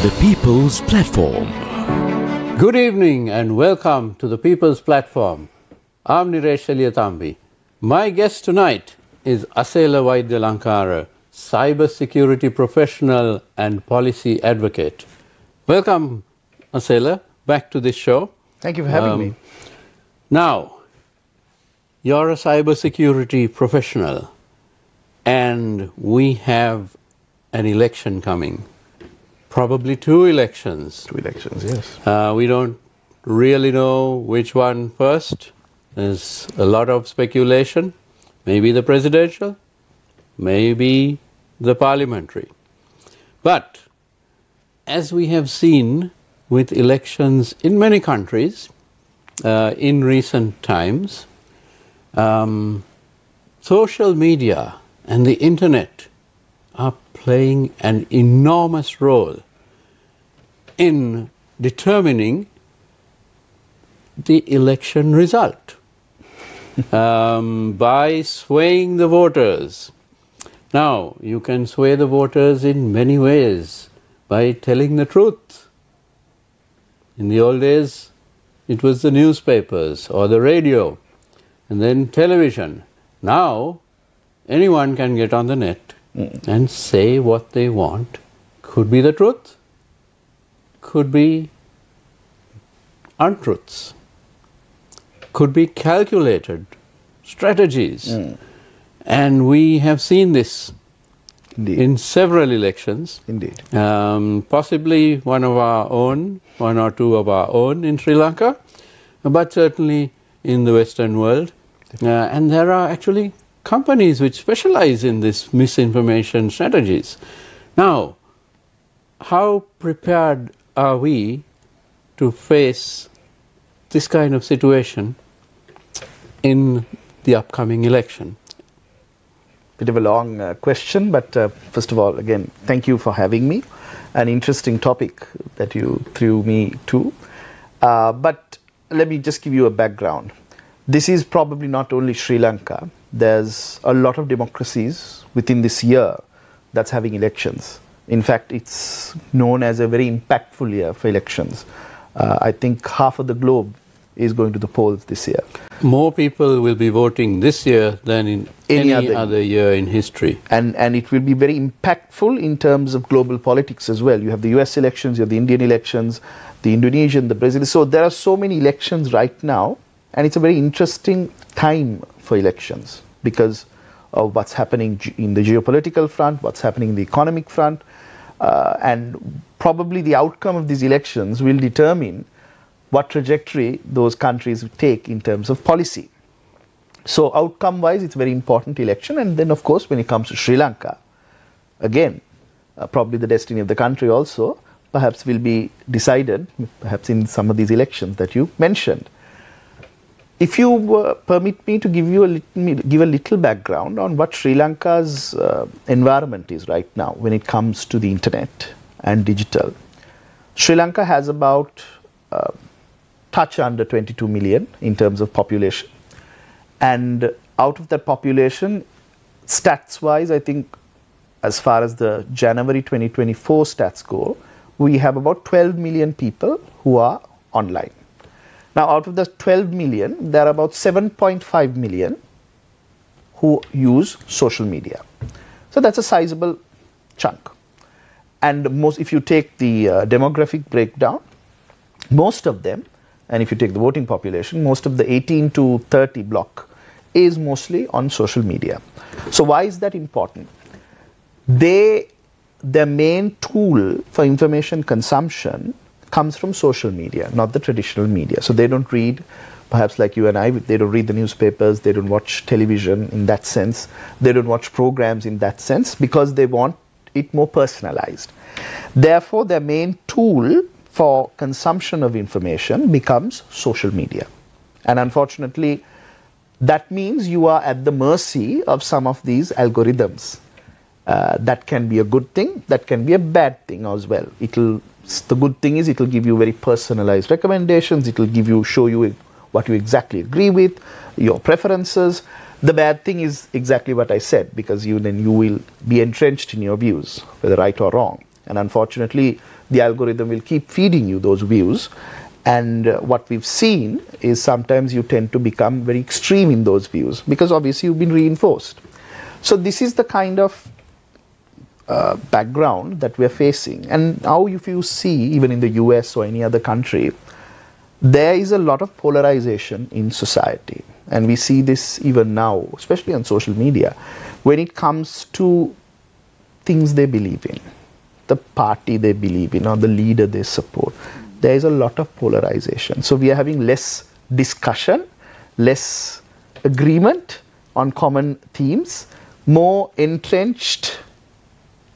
The People's Platform. Good evening and welcome to the People's Platform. I'm Niresh Eliyatambi. My guest tonight is Asela Waidyalankara, cybersecurity professional and policy advocate. Welcome, Asela, back to this show. Thank you for having me. Now, you're a cybersecurity professional and we have an election coming. Probably two elections. Two elections, yes. We don't really know which one first. There's a lot of speculation. Maybe the presidential, maybe the parliamentary. But as we have seen with elections in many countries in recent times, social media and the internet are playing an enormous role in determining the election result by swaying the voters. Now, you can sway the voters in many ways by telling the truth. In the old days, it was the newspapers or the radio and then television. Now, anyone can get on the net and say what they want. Could be the truth, could be untruths, could be calculated strategies. And we have seen this in several elections. Indeed. Possibly one or two of our own in Sri Lanka, but certainly in the Western world. And there are actually companies which specialize in this misinformation strategies. Now, how prepared are we to face this kind of situation in the upcoming election? Bit of a long question, but first of all, again, thank you for having me. An interesting topic that you threw me to. But let me just give you a background. This is probably not only Sri Lanka. There's a lot of democracies within this year that's having elections. In fact, it's known as a very impactful year for elections. I think half of the globe is going to the polls this year. More people will be voting this year than in any other year in history. And it will be very impactful in terms of global politics as well. You have the US elections, you have the Indian elections, the Indonesian, the Brazil. So there are so many elections right now, and it's a very interesting time for elections because of what's happening in the geopolitical front, what's happening in the economic front, and probably the outcome of these elections will determine what trajectory those countries take in terms of policy. So outcome-wise, it's a very important election. And then, of course, when it comes to Sri Lanka, again, probably the destiny of the country also perhaps will be decided, perhaps in some of these elections that you mentioned. If you permit me to give a little background on what Sri Lanka's environment is right now when it comes to the internet and digital. Sri Lanka has about touch under 22 million in terms of population. And out of that population, stats-wise, I think as far as the January 2024 stats go, we have about 12 million people who are online. Now, out of the 12 million, there are about 7.5 million who use social media. So that's a sizable chunk. And if you take the demographic breakdown, most of them, and if you take the voting population, most of the 18 to 30 block is mostly on social media. So why is that important? Their main tool for information consumption comes from social media, not the traditional media. So they don't read, perhaps like you and I, they don't read the newspapers, they don't watch television in that sense, they don't watch programs in that sense because they want it more personalized. Therefore, their main tool for consumption of information becomes social media. And unfortunately, that means you are at the mercy of some of these algorithms. That can be a good thing, that can be a bad thing as well. The good thing is it will give you very personalized recommendations, it will show you what you exactly agree with, your preferences. The bad thing is exactly what I said, because then you will be entrenched in your views, whether right or wrong. And unfortunately, the algorithm will keep feeding you those views. And what we've seen is sometimes you tend to become very extreme in those views because obviously you've been reinforced. So this is the kind of background that we're facing. And now if you see, even in the US or any other country, there is a lot of polarization in society. And we see this even now, especially on social media, when it comes to things they believe in, the party they believe in, or the leader they support. There is a lot of polarization. So we are having less discussion, less agreement on common themes, more entrenched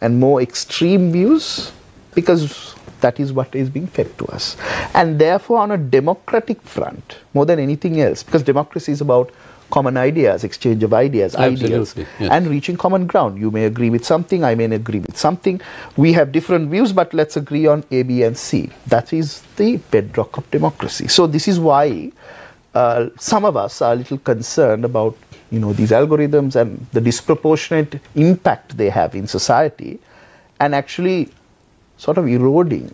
and more extreme views, because that is what is being fed to us. And therefore, on a democratic front, more than anything else, because democracy is about common ideas, exchange of ideas, yes. And reaching common ground. You may agree with something, I may agree with something. We have different views, but let's agree on A, B, and C. That is the bedrock of democracy. So this is why some of us are a little concerned about these algorithms and the disproportionate impact they have in society, and actually sort of eroding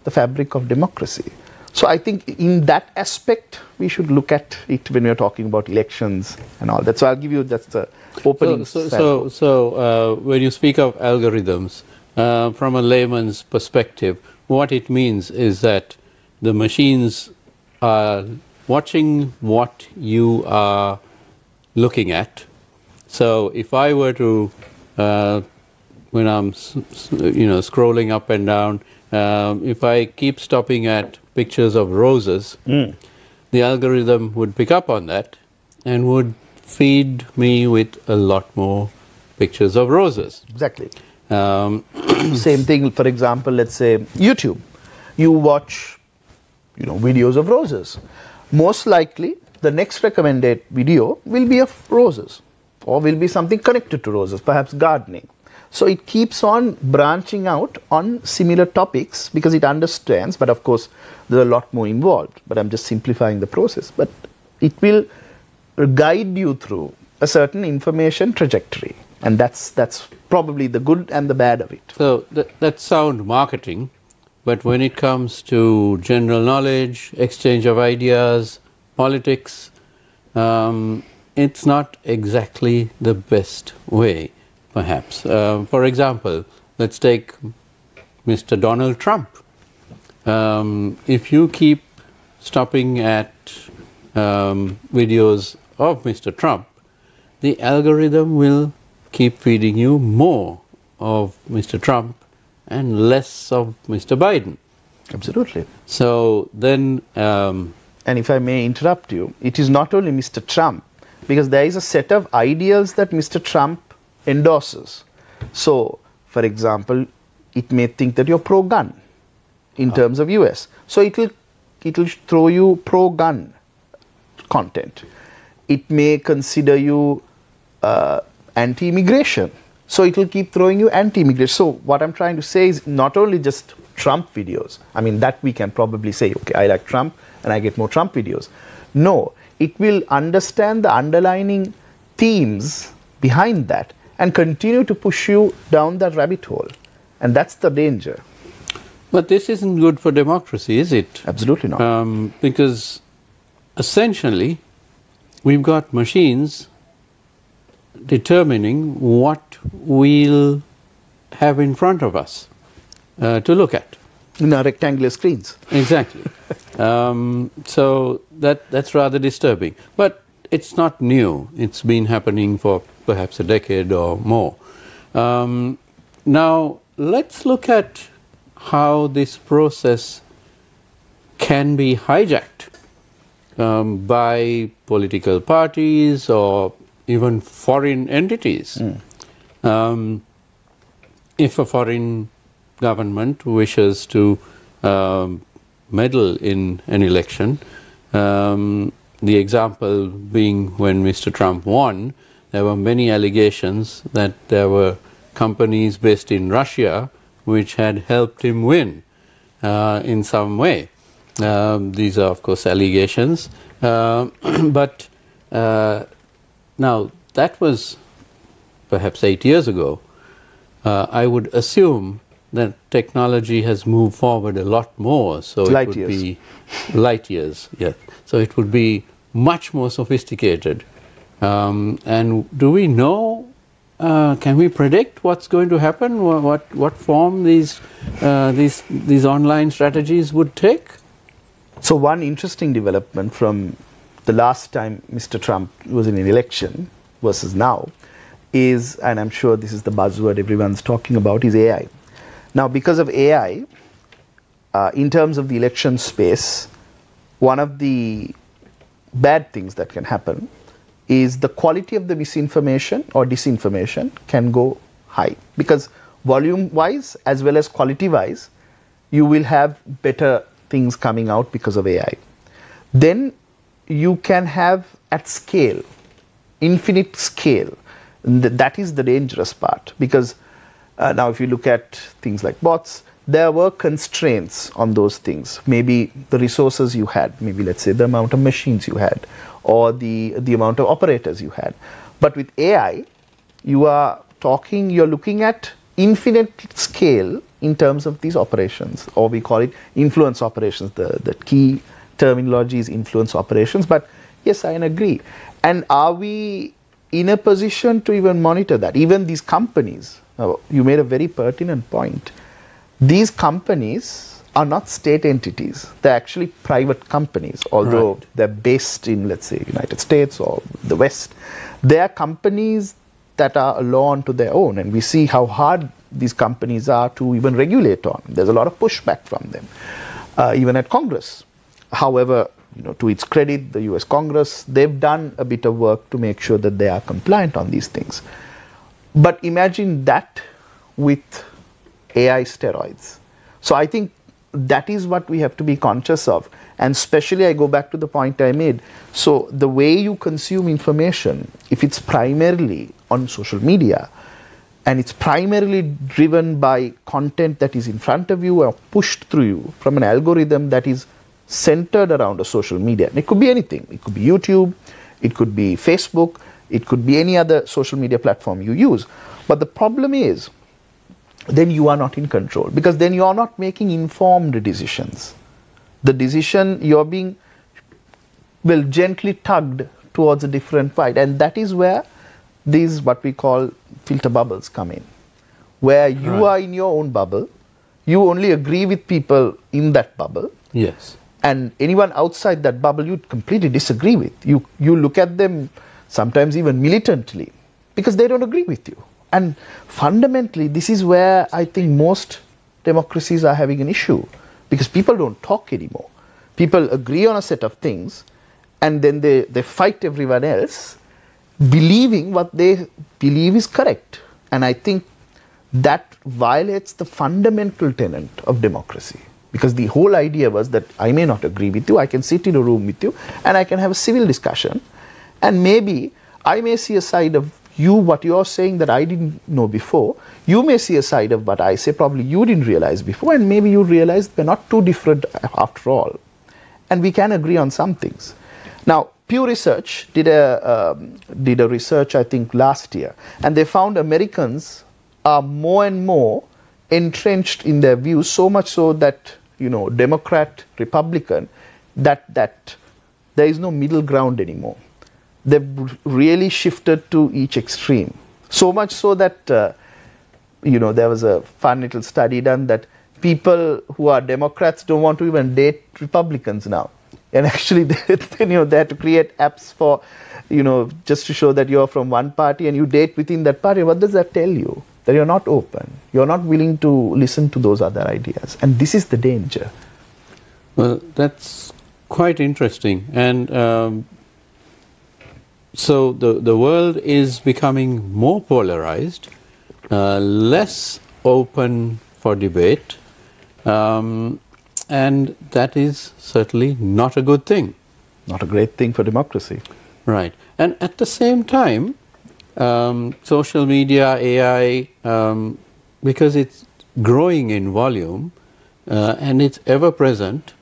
the fabric of democracy. So I think in that aspect, we should look at it when we are talking about elections and all that. So I'll give you just the opening. So when you speak of algorithms, from a layman's perspective, what it means is that the machines are watching what you are looking at. So if I were to, when I'm scrolling up and down, if I keep stopping at pictures of roses, the algorithm would pick up on that and would feed me with a lot more pictures of roses. Exactly. Same thing, for example, let's say YouTube. You watch videos of roses. Most likely, the next recommended video will be of roses, or will be something connected to roses, perhaps gardening. So it keeps on branching out on similar topics because it understands, but of course there's a lot more involved, but I'm just simplifying the process. But it will guide you through a certain information trajectory, and that's probably the good and the bad of it. So that's sound marketing, but when it comes to general knowledge, exchange of ideas, politics, it's not exactly the best way. Perhaps. For example, let's take Mr. Donald Trump. If you keep stopping at videos of Mr. Trump, the algorithm will keep feeding you more of Mr. Trump and less of Mr. Biden. Absolutely. So then... and if I may interrupt you, it is not only Mr. Trump, because there is a set of ideals that Mr. Trump endorses. So, for example, it may think that you're pro-gun in terms of US. So it will throw you pro-gun content. It may consider you anti-immigration. So it will keep throwing you anti-immigration. So what I'm trying to say is not only just Trump videos. I mean, that we can probably say, okay, I like Trump and I get more Trump videos. No, it will understand the underlying themes behind that and continue to push you down that rabbit hole. And that's the danger. But this isn't good for democracy, is it? Absolutely not. Because essentially, we've got machines determining what we'll have in front of us to look at. In our rectangular screens. Exactly. So that's rather disturbing. But it's not new. It's been happening for perhaps a decade or more. Now, let's look at how this process can be hijacked by political parties or even foreign entities. If a foreign government wishes to meddle in an election, the example being when Mr. Trump won, there were many allegations that there were companies based in Russia which had helped him win in some way. These are, of course, allegations. But now, that was perhaps 8 years ago. I would assume that technology has moved forward a lot more. So Light it would years. be light years, yes. So it would be much more sophisticated. And do we know, can we predict what's going to happen? What form these online strategies would take? So one interesting development from the last time Mr. Trump was in an election versus now is, and I'm sure this is the buzzword everyone's talking about, is AI. Now, because of AI, in terms of the election space, one of the bad things that can happen is the quality of the misinformation or disinformation can go high, because volume-wise as well as quality-wise, you will have better things coming out because of AI. Then you can have at scale, infinite scale. That is the dangerous part, because now if you look at things like bots, there were constraints on those things. Maybe the resources you had, maybe let's say the amount of machines you had, or the amount of operators you had. But with AI, you're looking at infinite scale in terms of these operations, or we call it influence operations. The key terminology is influence operations, but yes, I agree. And are we in a position to even monitor that? Even these companies, you made a very pertinent point. These companies are not state entities. They're actually private companies, although right. they're based in, let's say, United States or the West. They are companies that are a law unto their own, and we see how hard these companies are to even regulate on. There's a lot of pushback from them, even at Congress. However, to its credit, the US Congress, they've done a bit of work to make sure that they are compliant on these things. But imagine that with AI steroids. So I think that is what we have to be conscious of. And especially, I go back to the point I made. So the way you consume information, if it's primarily on social media, and it's primarily driven by content that is in front of you or pushed through you from an algorithm that is centered around a social media. And it could be anything. It could be YouTube, it could be Facebook, it could be any other social media platform you use. But the problem is, then you are not in control, because then you are not making informed decisions. The decision, you're being, well, gently tugged towards a different side. And that is where these, what we call filter bubbles, come in, where you right. are in your own bubble, you only agree with people in that bubble. Yes. And anyone outside that bubble you completely disagree with. You look at them sometimes even militantly because they don't agree with you. And fundamentally, this is where I think most democracies are having an issue, because people don't talk anymore. People agree on a set of things, and then they fight everyone else, believing what they believe is correct. And I think that violates the fundamental tenet of democracy. Because the whole idea was that I may not agree with you, I can sit in a room with you, and I can have a civil discussion. And maybe I may see a side of you, what you're saying that I didn't know before. You may see a side of what I say, probably you didn't realize before, and maybe you realize we're not too different after all. And we can agree on some things. Now, Pew Research did a research, I think, last year, and they found Americans are more and more entrenched in their views, so much so that, Democrat, Republican, that there is no middle ground anymore. They've really shifted to each extreme. So much so that, there was a fun little study done that people who are Democrats don't want to even date Republicans now. And actually, they had to create apps for, just to show that you're from one party and you date within that party. What does that tell you? That you're not open. You're not willing to listen to those other ideas. And this is the danger. Well, that's quite interesting. And so the world is becoming more polarized, less open for debate, and that is certainly not a good thing. Not a great thing for democracy. Right. And at the same time, social media, AI, because it's growing in volume and it's ever present,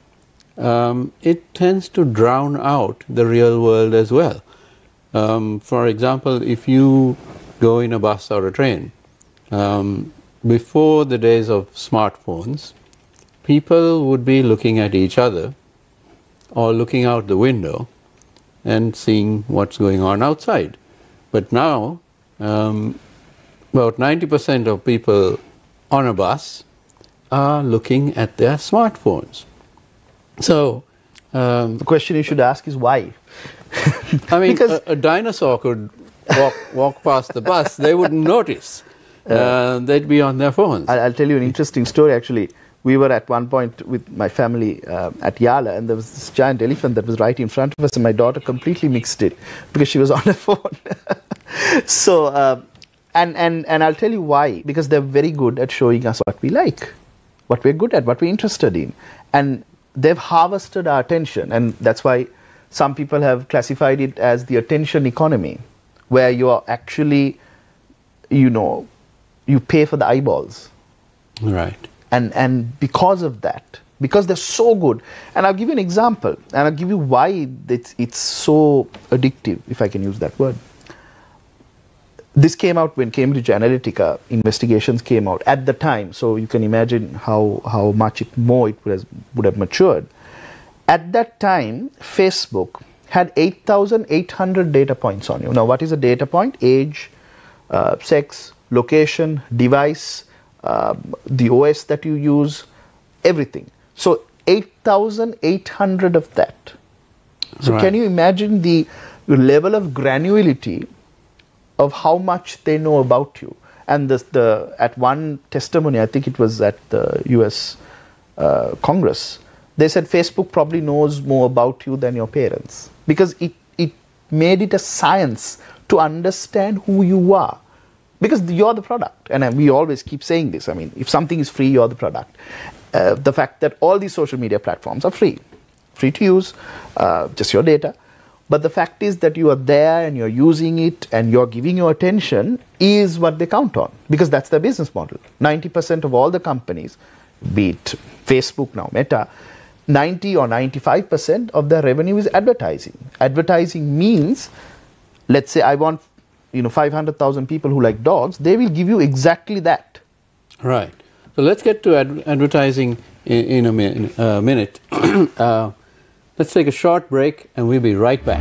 it tends to drown out the real world as well. For example, if you go in a bus or a train, before the days of smartphones, people would be looking at each other or looking out the window and seeing what's going on outside. But now, about 90% of people on a bus are looking at their smartphones. So, the question you should ask is why? I mean, a dinosaur could walk past the bus, they wouldn't notice. They'd be on their phones. I'll tell you an interesting story actually. We were at one point with my family at Yala, and there was this giant elephant that was right in front of us, and my daughter completely mixed it because she was on her phone. So, and I'll tell you why. Because they're very good at showing us what we like, what we're good at, what we're interested in. And they've harvested our attention, and that's why some people have classified it as the attention economy, where you are actually, you know, you pay for the eyeballs. Right. And because of that, because they're so good, and I'll give you an example, and I'll give you why it's so addictive, if I can use that word. This came out when Cambridge Analytica investigations came out at the time, so you can imagine how much more it would have matured. At that time, Facebook had 8,800 data points on you. Now, what is a data point? Age, sex, location, device, the OS that you use, everything. So 8,800 of that. So right. Can you imagine the level of granularity of how much they know about you? And at one testimony, I think it was at the US Congress, they said Facebook probably knows more about you than your parents, because it made it a science to understand who you are. Because you're the product, and we always keep saying this. I mean, if something is free, you're the product. The fact that all these social media platforms are free to use, just your data. But the fact is that you are there and you're using it and you're giving your attention is what they count on, because that's their business model. 90% of all the companies, be it Facebook now, Meta, 90 or 95% of their revenue is advertising. Advertising means, let's say I want 500,000 people who like dogs, they will give you exactly that. Right. So let's get to advertising in a minute. Let's take a short break and we'll be right back.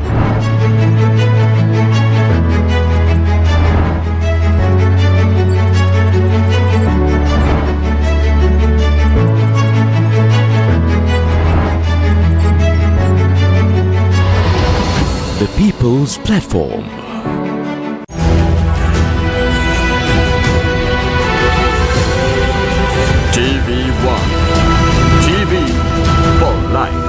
The People's Platform. TV1. TV for life.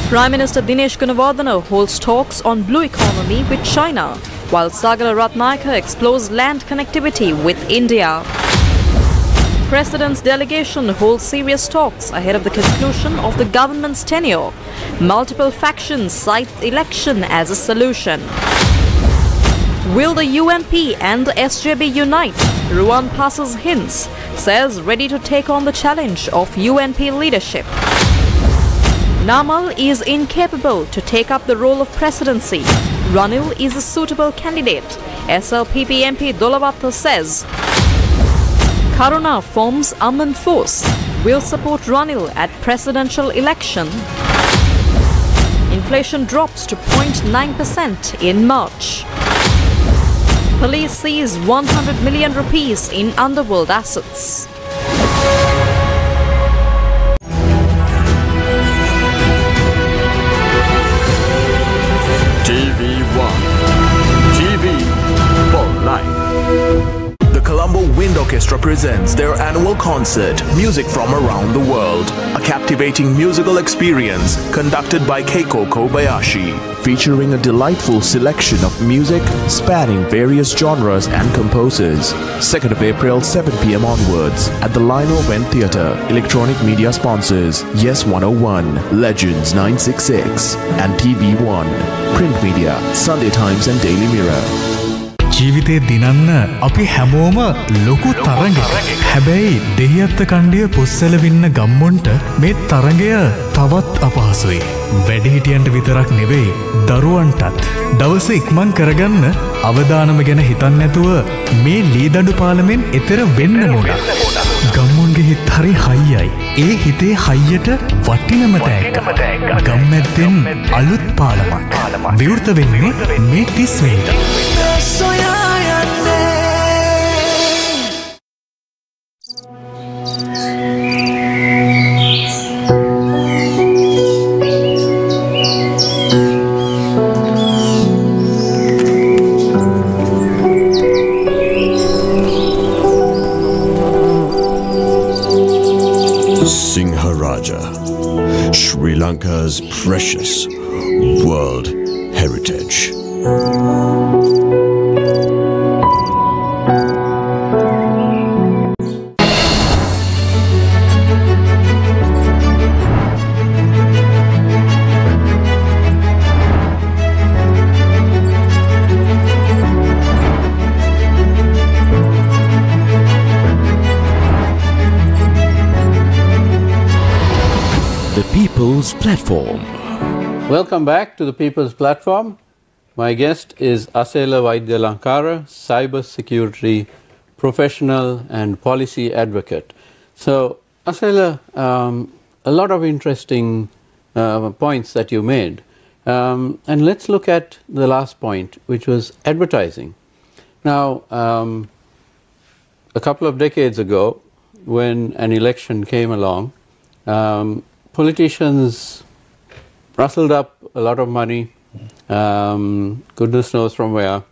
Prime Minister Dinesh Gunawardena holds talks on blue economy with China, while Sagala Ratnayaka explores land connectivity with India. President's delegation holds serious talks ahead of the conclusion of the government's tenure. Multiple factions cite election as a solution. Will the UNP and the SJB unite? Ruwan passes hints, says ready to take on the challenge of UNP leadership. Namal is incapable to take up the role of presidency. Ranil is a suitable candidate, SLPP MP Dolavatta says. Karuna forms Aman force, will support Ranil at presidential election. Inflation drops to 0.9% in March. Police seize 100 million rupees in underworld assets. TV1. TV for life. The Colombo Wind Orchestra presents their annual concert, Music from Around the World, a captivating musical experience conducted by Keiko Kobayashi, featuring a delightful selection of music spanning various genres and composers. 2nd of April, 7 p.m. onwards at the Lino Event Theatre. Electronic media sponsors Yes 101, Legends 966 and TV1. Print media, Sunday Times and Daily Mirror. ජීවිතේ දිනන්න අපි හැමෝම ලොකු තරඟයක. හැබැයි දෙහිඅත්ත කණ්ඩිය පුස්සලවින්න ගම්මුන්ට මේ තරඟය තවත් අපහසුයි. වැඩිහිටියන්ට විතරක් නෙවෙයි දරුවන්ටත්. දවස ඉක්මන් කරගන්න අවදානම ගැන හිතන්න නැතුව මේ ලීදඬු පාලමෙන් එතර වෙන්න ඕන. ගම්මුන්ගේ හිත හරි හයියයි. ඒ හිතේ හයියට වටිනම තෑග්ග. ගම්මැද්දෙන් අලුත් පාලමක්. විවෘත වෙන්නේ මේ 30 වෙනිදා. Sri Lanka's precious world heritage. The People's Platform. Welcome back to the People's Platform. My guest is Asela Waidyalankara, cyber security professional and policy advocate. So, Asela, a lot of interesting points that you made. And let's look at the last point, which was advertising. Now, a couple of decades ago, when an election came along, politicians rustled up a lot of money, goodness knows from where,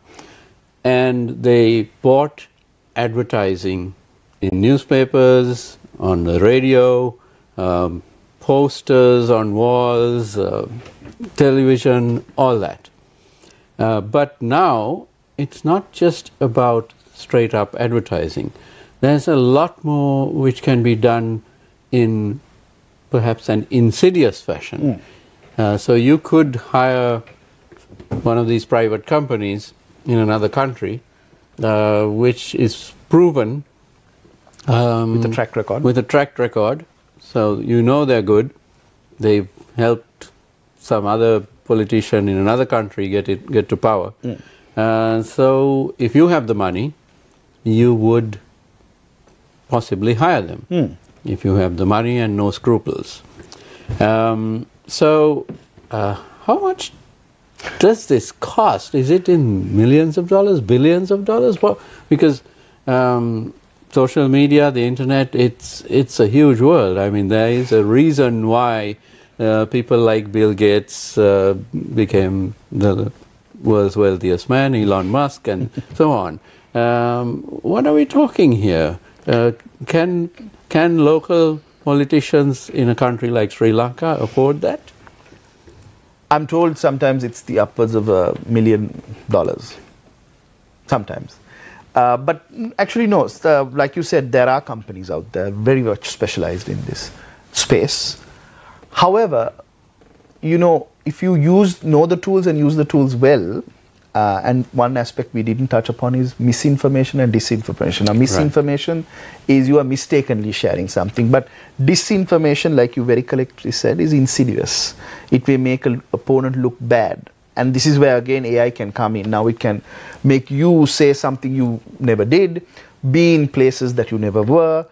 and they bought advertising in newspapers, on the radio, posters on walls, television, all that. But now it's not just about straight up advertising. There's a lot more which can be done in perhaps an insidious fashion. So you could hire one of these private companies in another country, which is proven with a track record. With a track record, so you know they're good. They've helped some other politician in another country get to power. So if you have the money, you would possibly hire them. If you have the money and no scruples. So how much does this cost? Is it in millions of dollars, billions of dollars? Well, because social media, the internet, it's a huge world. I mean, there is a reason why people like Bill Gates became the world's wealthiest man, Elon Musk, and so on. What are we talking here? Can local politicians in a country like Sri Lanka afford that? I'm told sometimes it's the upwards of $1 million. Sometimes. But actually no, like you said, there are companies out there very much specialized in this space. However, you know, if you know the tools and use the tools well, and one aspect we didn't touch upon is misinformation and disinformation. Now, misinformation is you are mistakenly sharing something, but disinformation, like you very correctly said, is insidious. It may make an opponent look bad. And this is where, again, AI can come in. Now, it can make you say something you never did, be in places that you never were,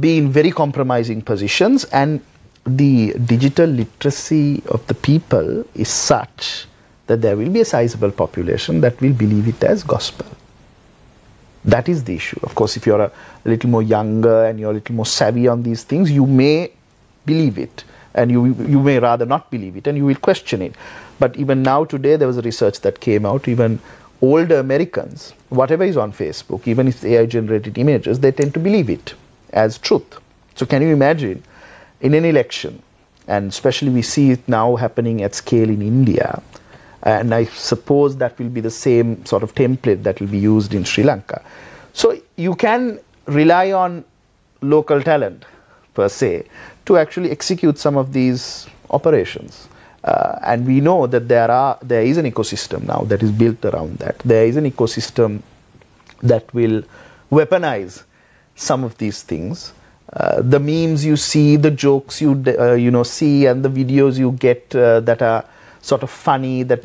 be in very compromising positions, and the digital literacy of the people is such that there will be a sizable population that will believe it as gospel. That is the issue. Of course, if you're a little more younger and you're a little more savvy on these things, you may believe it, and you may rather not believe it, and you will question it. But even now, today, there was a research that came out, even older Americans, whatever is on Facebook, even if it's AI-generated images, they tend to believe it as truth. So can you imagine, in an election, and especially we see it now happening at scale in India, and I suppose that will be the same sort of template that will be used in Sri Lanka. So you can rely on local talent, per se, to actually execute some of these operations. And we know that there is an ecosystem now that is built around that. There is an ecosystem that will weaponize some of these things. The memes you see, the jokes you see, and the videos you get that are sort of funny, that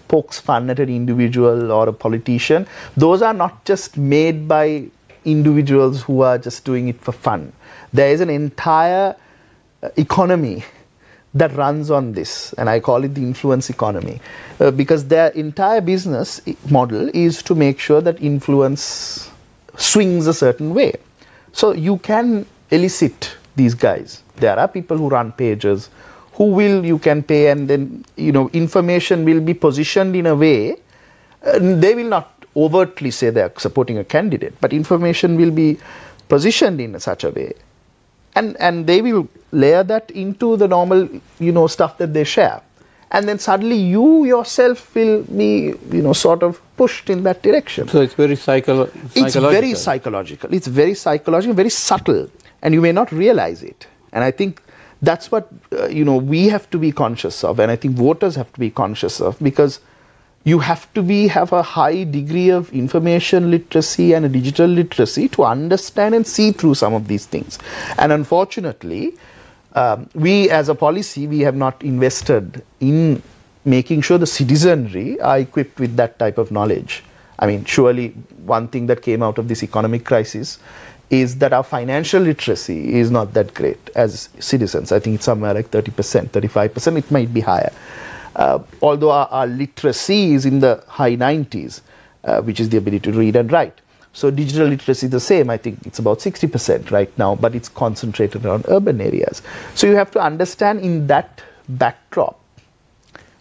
pokes fun at an individual or a politician, those are not just made by individuals who are just doing it for fun. There is an entire economy that runs on this, and I call it the influence economy, because their entire business model is to make sure that influence swings a certain way. So you can elicit these guys. There are people who run pages you can pay, and then information will be positioned in a way, they will not overtly say they are supporting a candidate, but information will be positioned in such a way, and they will layer that into the normal stuff that they share, and then suddenly you yourself will be sort of pushed in that direction. So it's very psychological. It's very psychological. It's very psychological, very subtle, and you may not realize it. And I think that's what we have to be conscious of, and I think voters have to be conscious of, because you have to have a high degree of information literacy and a digital literacy to understand and see through some of these things. And unfortunately, we as a policy, we have not invested in making sure the citizenry are equipped with that type of knowledge. I mean, surely one thing that came out of this economic crisis is that our financial literacy is not that great as citizens. I think it's somewhere like 30%, 35%, it might be higher. Although our literacy is in the high 90s, which is the ability to read and write. So digital literacy is the same. I think it's about 60% right now, but it's concentrated around urban areas. So you have to understand in that backdrop,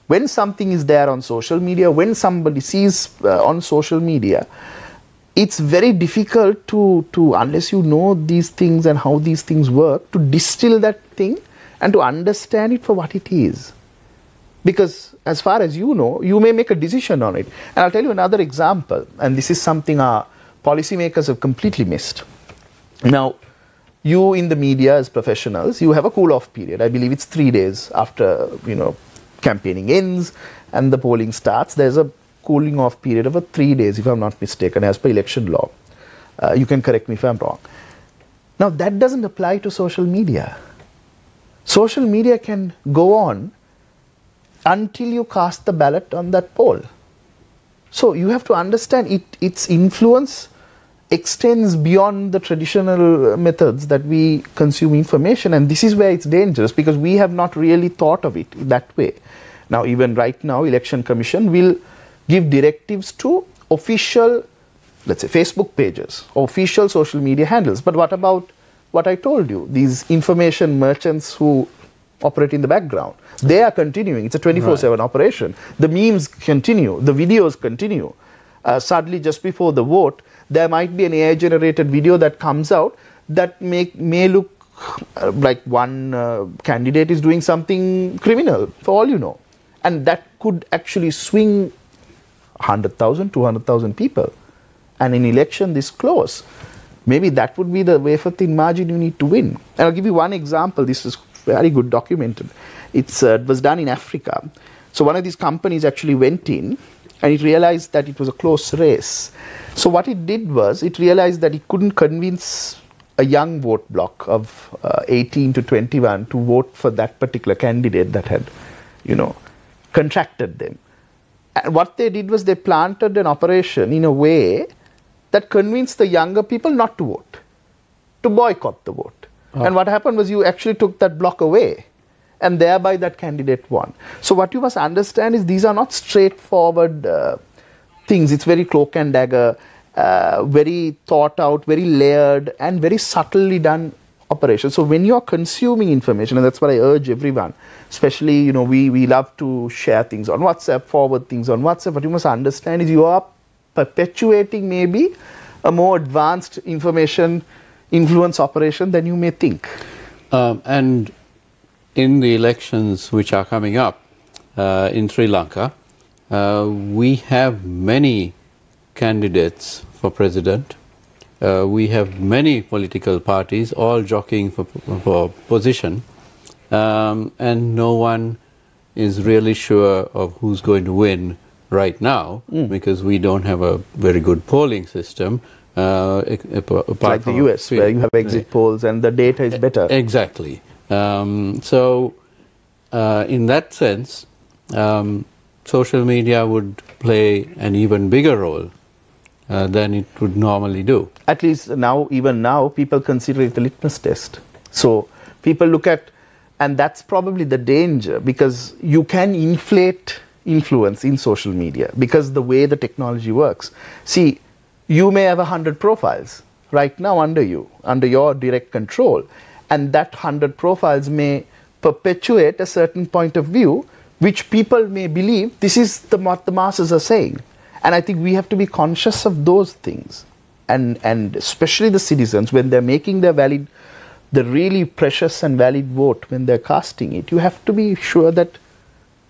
when something is there on social media, when somebody sees on social media, it's very difficult to, unless you know these things and how these things work, to distill that thing and to understand it for what it is. Because as far as you know, you may make a decision on it. And I'll tell you another example, and this is something our policymakers have completely missed. Now, you in the media as professionals, you have a cool-off period. I believe it's 3 days after, campaigning ends and the polling starts. There's a cooling off period of 3 days, if I'm not mistaken, as per election law. You can correct me if I'm wrong. Now, that doesn't apply to social media. Social media can go on until you cast the ballot on that poll. So you have to understand its influence extends beyond the traditional methods that we consume information, and this is where it's dangerous, because we have not really thought of it that way. Now, even right now, Election Commission will give directives to official, let's say, Facebook pages, official social media handles. But what about what I told you, these information merchants who operate in the background? They are continuing. It's a 24/7 operation. The memes continue. The videos continue. Suddenly, just before the vote, there might be an AI-generated video that comes out that may look like one candidate is doing something criminal, for all you know. And that could actually swing 100,000, 200,000 people. And in election this close, maybe that would be the wafer-thin margin you need to win. And I'll give you one example. This is very good documented. It was done in Africa. So one of these companies actually went in and it realized that it was a close race. So what it did was, it realized that it couldn't convince a young vote block of 18 to 21 to vote for that particular candidate that had, contracted them. And what they did was they planted an operation in a way that convinced the younger people not to vote, to boycott the vote. And what happened was you actually took that block away, and thereby that candidate won. So what you must understand is these are not straightforward things. It's very cloak and dagger, very thought out, very layered, and very subtly done operation. So when you are consuming information, and that's what I urge everyone, especially, we love to share things on WhatsApp, forward things on WhatsApp. What you must understand is you are perpetuating maybe a more advanced information influence operation than you may think. And in the elections which are coming up in Sri Lanka, we have many candidates for president. We have many political parties all jockeying for position, and no one is really sure of who's going to win right now, because we don't have a very good polling system. Like the US, where you have exit polls and the data is better. Exactly. So, in that sense, social media would play an even bigger role than it would normally do. At least now, even now, people consider it a litmus test. So people look at, and that's probably the danger, because you can inflate influence in social media because the way the technology works. See, you may have 100 profiles right now under you, under your direct control, and that 100 profiles may perpetuate a certain point of view which people may believe this is what the masses are saying. And I think we have to be conscious of those things, and especially the citizens, when they're making their valid, the really precious and valid vote, when they're casting it, you have to be sure that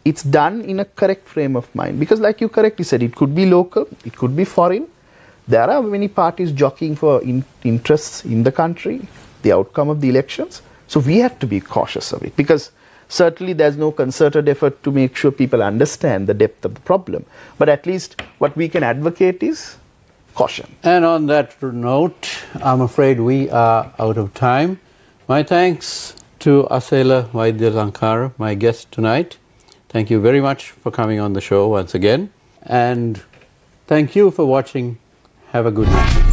it's done in a correct frame of mind. Because like you correctly said, it could be local, it could be foreign. There are many parties jockeying for interests in the country, the outcome of the elections. So we have to be cautious of it, because certainly there's no concerted effort to make sure people understand the depth of the problem. But at least what we can advocate is caution. And on that note, I'm afraid we are out of time. My thanks to Asela Waidyalankara, my guest tonight. Thank you very much for coming on the show once again. And thank you for watching. Have a good night.